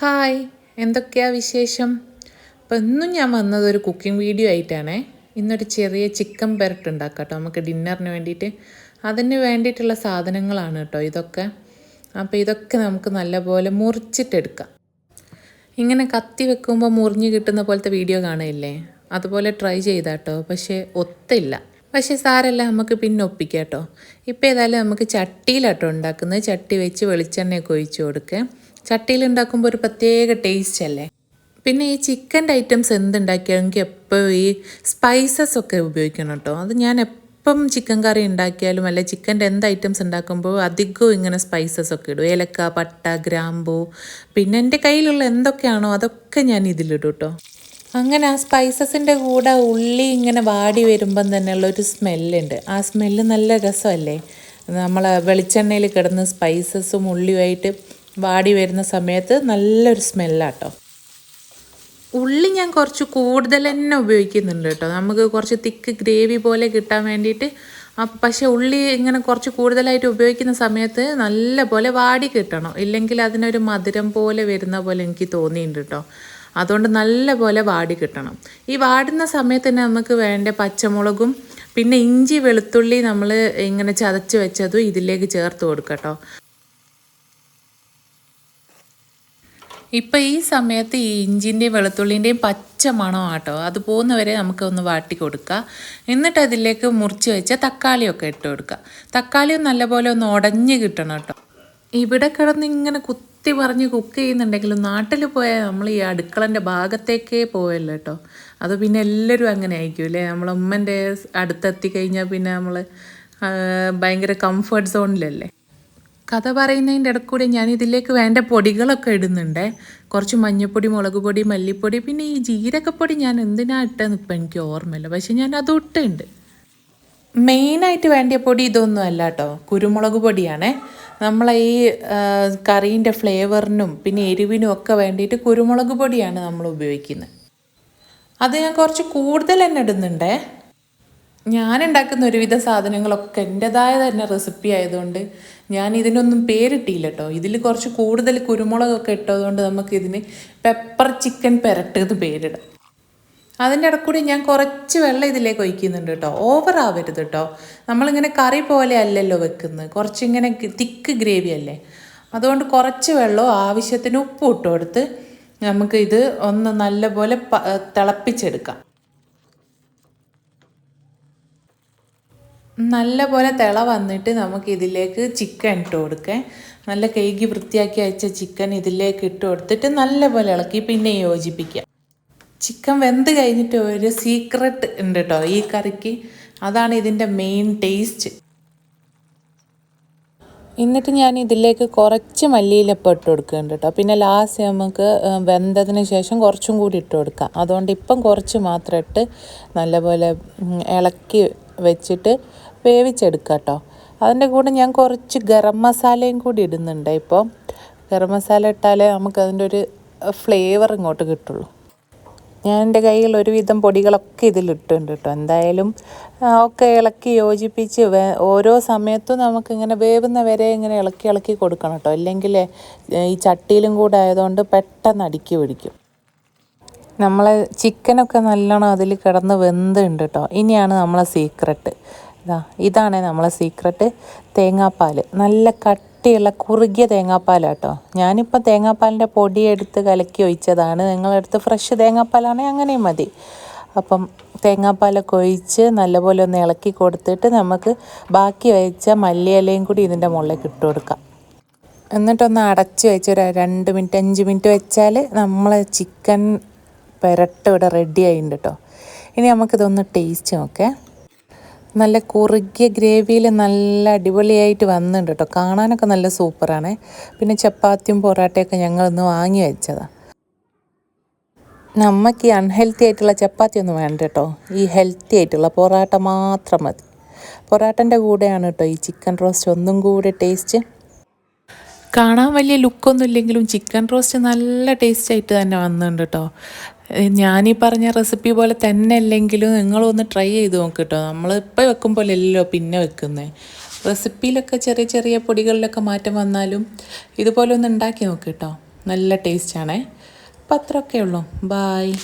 Hi, എന്തൊക്കെയാ വിശേഷം? അപ്പോൾ ഇന്നും ഞാൻ വന്നത് ഒരു കുക്കിംഗ് വീഡിയോ ആയിട്ടാണേ. ഇന്നൊരു ചെറിയ ചിക്കൻ പെരട്ട് ഉണ്ടാക്കാം കേട്ടോ, നമുക്ക് ഡിന്നറിന് വേണ്ടിയിട്ട്. അതിന് വേണ്ടിയിട്ടുള്ള സാധനങ്ങളാണ് കേട്ടോ ഇതൊക്കെ. അപ്പോൾ ഇതൊക്കെ നമുക്ക് നല്ലപോലെ മുറിച്ചിട്ടെടുക്കാം. ഇങ്ങനെ കത്തി വെക്കുമ്പോൾ മുറിഞ്ഞ് കിട്ടുന്ന പോലത്തെ വീഡിയോ കാണുകയില്ലേ, അതുപോലെ ട്രൈ ചെയ്താട്ടോ, പക്ഷേ ഒത്തില്ല. പക്ഷേ സാരല്ല, നമുക്ക് പിന്നെ ഒപ്പിക്കാം കേട്ടോ. ഇപ്പോൾ ഏതായാലും നമുക്ക് ചട്ടിയിലാട്ടോ ഉണ്ടാക്കുന്നത്. ചട്ടി വെച്ച് വെളിച്ചെണ്ണയൊക്കെ ഒഴിച്ച് കൊടുക്കുക. ചട്ടിയിൽ ഉണ്ടാക്കുമ്പോൾ ഒരു പ്രത്യേക ടേസ്റ്റ് അല്ലേ. പിന്നെ ഈ ചിക്കൻ്റെ ഐറ്റംസ് എന്തുണ്ടാക്കിയാലും എനിക്ക് എപ്പോഴും ഈ സ്പൈസസ് ഒക്കെ ഉപയോഗിക്കണം കേട്ടോ. അത് ഞാൻ എപ്പം ചിക്കൻ കറി ഉണ്ടാക്കിയാലും അല്ലെ ചിക്കൻ്റെ എന്ത് ഐറ്റംസ് ഉണ്ടാക്കുമ്പോൾ അധികവും ഇങ്ങനെ സ്പൈസസ് ഒക്കെ ഇടും. ഏലക്ക, പട്ട, ഗ്രാമ്പൂ, പിന്നെ എൻ്റെ കയ്യിലുള്ള എന്തൊക്കെയാണോ അതൊക്കെ ഞാൻ ഇതിലിടും കേട്ടോ. അങ്ങനെ ആ സ്പൈസസിൻ്റെ കൂടെ ഉള്ളി ഇങ്ങനെ വാടി വരുമ്പം തന്നെയുള്ള ഒരു സ്മെല്ലുണ്ട്. ആ സ്മെല്ല് നല്ല രസമല്ലേ. നമ്മൾ വെളിച്ചെണ്ണയിൽ കിടന്ന് സ്പൈസസും ഉള്ളിയുമായിട്ട് വാടി വരുന്ന സമയത്ത് നല്ലൊരു സ്മെല്ലാട്ടോ. ഉള്ളി ഞാൻ കുറച്ച് കൂടുതൽ തന്നെ ഉപയോഗിക്കുന്നുണ്ട് കേട്ടോ, നമുക്ക് കുറച്ച് തിക്ക് ഗ്രേവി പോലെ കിട്ടാൻ വേണ്ടിയിട്ട്. പക്ഷേ ഉള്ളി ഇങ്ങനെ കുറച്ച് കൂടുതലായിട്ട് ഉപയോഗിക്കുന്ന സമയത്ത് നല്ല പോലെ വാടി കിട്ടണം, ഇല്ലെങ്കിൽ അതിനൊരു മധുരം പോലെ വരുന്ന പോലെ എനിക്ക് തോന്നിയിട്ടുണ്ട് കേട്ടോ. അതുകൊണ്ട് നല്ല പോലെ വാടി കിട്ടണം. ഈ വാടുന്ന സമയത്ത് തന്നെ നമുക്ക് വേണ്ട പച്ചമുളകും പിന്നെ ഇഞ്ചി വെളുത്തുള്ളി നമ്മൾ ഇങ്ങനെ ചതച്ച് വെച്ചതും ഇതിലേക്ക് ചേർത്ത് കൊടുക്കാം കേട്ടോ. ഇപ്പം ഈ സമയത്ത് ഈ ഇഞ്ചിൻ്റെയും വെളുത്തുള്ളിൻ്റെയും പച്ച മണമാട്ടോ, അത് പോകുന്നവരെ നമുക്കൊന്ന് വാട്ടി കൊടുക്കുക. എന്നിട്ട് അതിലേക്ക് മുറിച്ച് വെച്ച തക്കാളിയൊക്കെ ഇട്ട് കൊടുക്കുക. തക്കാളിയും നല്ലപോലെ ഒന്ന് ഉടഞ്ഞ് കിട്ടണം കേട്ടോ. ഇവിടെ കിടന്ന് ഇങ്ങനെ കുത്തി പറഞ്ഞ് കുക്ക് ചെയ്യുന്നുണ്ടെങ്കിലും നാട്ടിൽ പോയാൽ നമ്മൾ ഈ അടുക്കളൻ്റെ ഭാഗത്തേക്കേ പോവല്ലോ കേട്ടോ. അത് പിന്നെ എല്ലാവരും അങ്ങനെ ആയിരിക്കും അല്ലേ. നമ്മളമ്മൻ്റെ അടുത്തെത്തി കഴിഞ്ഞാൽ പിന്നെ നമ്മൾ ഭയങ്കര കംഫർട്ട് സോണിലല്ലേ. കഥ പറയുന്നതിൻ്റെ ഇടയ്ക്കൂടെ ഞാൻ ഇതിലേക്ക് വേണ്ട പൊടികളൊക്കെ ഇടുന്നുണ്ട്. കുറച്ച് മഞ്ഞൾപ്പൊടി, മുളക് പൊടി, മല്ലിപ്പൊടി, പിന്നെ ഈ ജീരകപ്പൊടി ഞാൻ എന്തിനാ ഇട്ടെന്ന് ഇപ്പം എനിക്ക് ഓർമ്മയില്ല, പക്ഷെ ഞാൻ അതും ഇട്ടുണ്ട്. മെയിനായിട്ട് വേണ്ടിയ പൊടി ഇതൊന്നും അല്ല കേട്ടോ, കുരുമുളക് പൊടിയാണേ. നമ്മളെ ഈ കറീൻ്റെ ഫ്ലേവറിനും പിന്നെ എരിവിനും ഒക്കെ വേണ്ടിയിട്ട് കുരുമുളക് പൊടിയാണ് നമ്മൾ ഉപയോഗിക്കുന്നത്. അത് ഞാൻ കുറച്ച് കൂടുതൽ തന്നെ ഇടുന്നുണ്ടേ. ഞാനുണ്ടാക്കുന്ന ഒരുവിധ സാധനങ്ങളൊക്കെ എൻ്റെതായ തന്നെ റെസിപ്പി ആയതുകൊണ്ട് ഞാൻ ഇതിനൊന്നും പേരിട്ടില്ല കേട്ടോ. ഇതിൽ കുറച്ച് കൂടുതൽ കുരുമുളകൊക്കെ ഇട്ടതുകൊണ്ട് നമുക്കിതിന് പെപ്പർ ചിക്കൻ പെരട്ട് എന്ന് പേരിടാം. അതിൻ്റെ ഇടയ്ക്കൂടി ഞാൻ കുറച്ച് വെള്ളം ഇതിലേക്ക് ഒഴിക്കുന്നുണ്ട് കേട്ടോ. ഓവർ ആവരുത് കേട്ടോ, നമ്മളിങ്ങനെ കറി പോലെ അല്ലല്ലോ വെക്കുന്നത്, കുറച്ചിങ്ങനെ തിക്ക് ഗ്രേവി അല്ലേ. അതുകൊണ്ട് കുറച്ച് വെള്ളവും ആവശ്യത്തിന് ഉപ്പും ഇട്ട് കൊടുത്ത് നമുക്ക് ഇത് ഒന്ന് നല്ലപോലെ തിളപ്പിച്ചെടുക്കാം. നല്ല പോലെ തിള വന്നിട്ട് നമുക്ക് ഇതിലേക്ക് ചിക്കൻ ഇട്ട് കൊടുക്കാം. നല്ല കഴുകി വൃത്തിയാക്കി വെച്ച ചിക്കൻ ഇതിലേക്ക് ഇട്ട് കൊടുത്തിട്ട് നല്ല പോലെ ഇളക്കി പിന്നെ യോജിപ്പിക്കുക. ചിക്കൻ വെന്ത് കഴിഞ്ഞിട്ട് ഒരു സീക്രട്ട് ഉണ്ട് കേട്ടോ ഈ കറിക്ക്, അതാണ് ഇതിൻ്റെ മെയിൻ ടേസ്റ്റ്. എന്നിട്ട് ഞാൻ ഇതിലേക്ക് കുറച്ച് മല്ലിയിലപ്പം ഇട്ട് കൊടുക്കുന്നുണ്ട് കേട്ടോ. പിന്നെ ലാസ്റ്റ് നമുക്ക് വെന്തതിന് ശേഷം കുറച്ചും കൂടി ഇട്ട് കൊടുക്കാം. അതുകൊണ്ട് ഇപ്പം കുറച്ച് മാത്രം ഇട്ട് നല്ലപോലെ ഇളക്കി വെച്ചിട്ട് വേവിച്ചെടുക്കാം കേട്ടോ. അതിൻ്റെ കൂടെ ഞാൻ കുറച്ച് ഗരം മസാലയും കൂടി ഇടുന്നുണ്ട്. ഇപ്പോൾ ഗരം മസാല ഇട്ടാലേ നമുക്കതിൻ്റെ ഒരു ഫ്ലേവർ ഇങ്ങോട്ട് കിട്ടുള്ളൂ. ഞാൻ എൻ്റെ കയ്യിൽ ഒരുവിധം പൊടികളൊക്കെ ഇതിലിട്ടുണ്ട് കേട്ടോ. എന്തായാലും ഒക്കെ ഇളക്കി യോജിപ്പിച്ച് ഓരോ സമയത്തും നമുക്കിങ്ങനെ വേവുന്ന വരെ ഇങ്ങനെ ഇളക്കി കൊടുക്കണം കേട്ടോ. ഇല്ലെങ്കിൽ ഈ ചട്ടിയിലും കൂടെ ആയതുകൊണ്ട് പെട്ടെന്ന് അടുക്കി പിടിക്കും. നമ്മളെ ചിക്കനൊക്കെ നല്ലോണം അതിൽ കിടന്ന് വെന്തുണ്ട് കേട്ടോ. ഇനിയാണ് നമ്മളെ സീക്രട്ട്. ഇതാണ് നമ്മളെ സീക്രട്ട്, തേങ്ങാപ്പാൽ. നല്ല കട്ടിയുള്ള കുറുകിയ തേങ്ങാപ്പാലാട്ടോ. ഞാനിപ്പോൾ തേങ്ങാപ്പാലിൻ്റെ പൊടി എടുത്ത് കലക്കി ഒഴിച്ചതാണ്. നിങ്ങളടുത്ത് ഫ്രഷ് തേങ്ങാപ്പാലാണെങ്കിൽ അങ്ങനെയും മതി. അപ്പം തേങ്ങാപ്പാലൊക്കെ ഒഴിച്ച് നല്ലപോലെ ഒന്ന് ഇളക്കി കൊടുത്തിട്ട് നമുക്ക് ബാക്കി വെച്ച മല്ലിയിലയും കൂടി ഇതിൻ്റെ മുകളിലേക്ക് ഇട്ട് കൊടുക്കാം. എന്നിട്ടൊന്ന് അടച്ച് വെച്ച് ഒരു 2 മിനിറ്റ് 5 മിനിറ്റ് വെച്ചാൽ നമ്മളെ ചിക്കൻ പെരട്ട് ഇവിടെ റെഡി ആയിട്ടുണ്ട് കേട്ടോ. ഇനി നമുക്കിതൊന്ന് ടേസ്റ്റ് നോക്കേ. നല്ല കുറുകിയ ഗ്രേവിയിൽ നല്ല അടിപൊളിയായിട്ട് വന്നിട്ടുണ്ട് കേട്ടോ. കാണാനൊക്കെ നല്ല സൂപ്പറാണ്. പിന്നെ ചപ്പാത്തിയും പൊറാട്ടയൊക്കെ ഞങ്ങളിന്ന് വാങ്ങി വെച്ചതാണ്. നമുക്ക് ഈ അൺഹെൽത്തി ആയിട്ടുള്ള ചപ്പാത്തി ഒന്നും വേണ്ട കേട്ടോ, ഈ ഹെൽത്തി ആയിട്ടുള്ള പൊറാട്ട മാത്രം മതി. പൊറാട്ടൻ്റെ കൂടെയാണ് കേട്ടോ ഈ ചിക്കൻ റോസ്റ്റ് ഒന്നും കൂടി ടേസ്റ്റ്. കാണാൻ വലിയ ലുക്കൊന്നും ഇല്ലെങ്കിലും ചിക്കൻ റോസ്റ്റ് നല്ല ടേസ്റ്റായിട്ട് തന്നെ വന്നിട്ടുണ്ട് കേട്ടോ. ഞാനീ പറഞ്ഞ റെസിപ്പി പോലെ തന്നെ അല്ലെങ്കിലും നിങ്ങളൊന്ന് ട്രൈ ചെയ്ത് നോക്ക് കേട്ടോ. നമ്മളിപ്പോൾ വെക്കും പോലെ അല്ലല്ലോ പിന്നെ വെക്കുന്നത്. റെസിപ്പിയിലൊക്കെ ചെറിയ ചെറിയ പൊടികളിലൊക്കെ മാറ്റം വന്നാലും ഇതുപോലെ ഒന്ന് ഉണ്ടാക്കി നോക്ക് കേട്ടോ. നല്ല ടേസ്റ്റാണേ. അപ്പം അത്രയൊക്കെ ഉള്ളൂ. ബായ്.